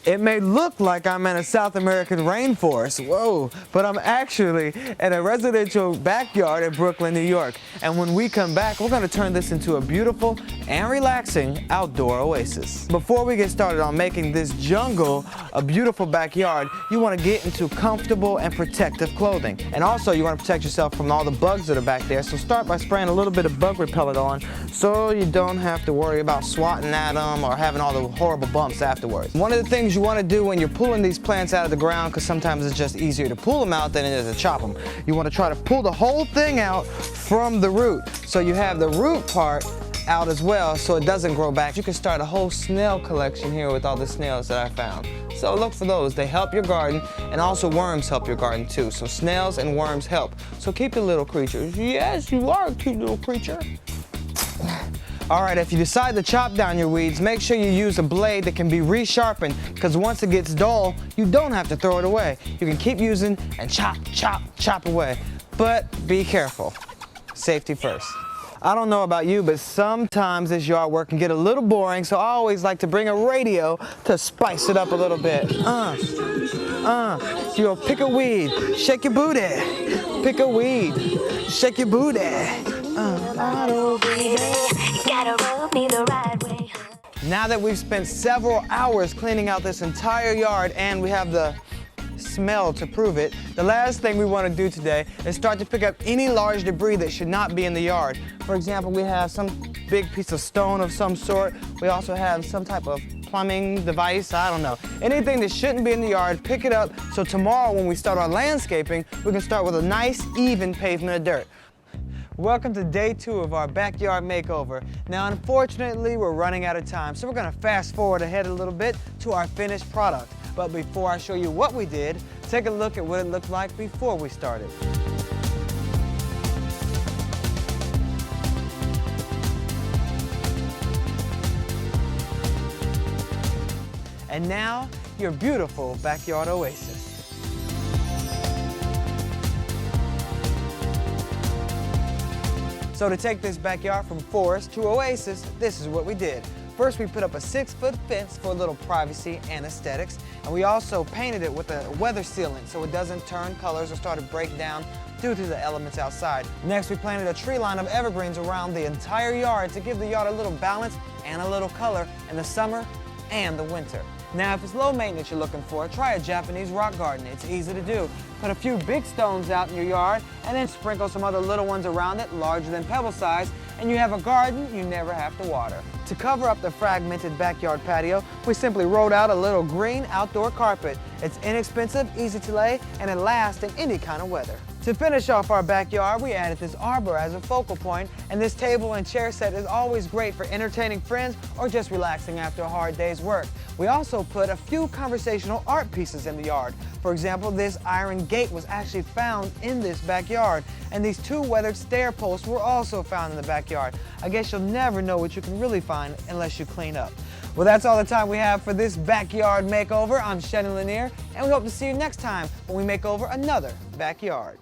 It may look like I'm in a South American rainforest, whoa, but I'm actually in a residential backyard in Brooklyn, New York. And when we come back, we're gonna turn this into a beautiful and relaxing outdoor oasis. Before we get started on making this jungle a beautiful backyard, you wanna get into comfortable and protective clothing. And also you wanna protect yourself from all the bugs that are back there. So start by spraying a little bit of bug repellent on so you don't have to worry about swatting at them or having all the horrible bumps afterwards. One of the things you want to do when you're pulling these plants out of the ground, because sometimes it's just easier to pull them out than it is to chop them, you want to try to pull the whole thing out from the root. So you have the root part out as well so it doesn't grow back. You can start a whole snail collection here with all the snails that I found. So look for those. They help your garden, and also worms help your garden too. So snails and worms help. So keep the little creatures. Yes, you are a cute little creature. All right, if you decide to chop down your weeds, make sure you use a blade that can be resharpened, because once it gets dull, you don't have to throw it away. You can keep using and chop, chop, chop away. But be careful. Safety first. I don't know about you, but sometimes this yard work can get a little boring, so I always like to bring a radio to spice it up a little bit. You go pick a weed, shake your booty. Pick a weed, shake your booty. Now that we've spent several hours cleaning out this entire yard and we have the smell to prove it, the last thing we want to do today is start to pick up any large debris that should not be in the yard. For example, we have some big piece of stone of some sort. We also have some type of plumbing device, I don't know. Anything that shouldn't be in the yard, pick it up so tomorrow when we start our landscaping, we can start with a nice, even pavement of dirt. Welcome to day 2 of our backyard makeover. Now, unfortunately, we're running out of time, so we're gonna fast forward ahead a little bit to our finished product. But before I show you what we did, take a look at what it looked like before we started. And now, your beautiful backyard oasis. So to take this backyard from forest to oasis, this is what we did. First, we put up a 6-foot fence for a little privacy and aesthetics, and we also painted it with a weather sealant so it doesn't turn colors or start to break down due to the elements outside. Next, we planted a tree line of evergreens around the entire yard to give the yard a little balance and a little color in the summer and the winter. Now, if it's low maintenance you're looking for, try a Japanese rock garden. It's easy to do. Put a few big stones out in your yard and then sprinkle some other little ones around it, larger than pebble size, and you have a garden you never have to water. To cover up the fragmented backyard patio, we simply rolled out a little green outdoor carpet. It's inexpensive, easy to lay, and it lasts in any kind of weather. To finish off our backyard, we added this arbor as a focal point, and this table and chair set is always great for entertaining friends or just relaxing after a hard day's work. We also put a few conversational art pieces in the yard. For example, this iron gate was actually found in this backyard, and these 2 weathered stair posts were also found in the backyard. I guess you'll never know what you can really find unless you clean up. Well, that's all the time we have for this backyard makeover. I'm Shannon Lanier, and we hope to see you next time when we make over another backyard.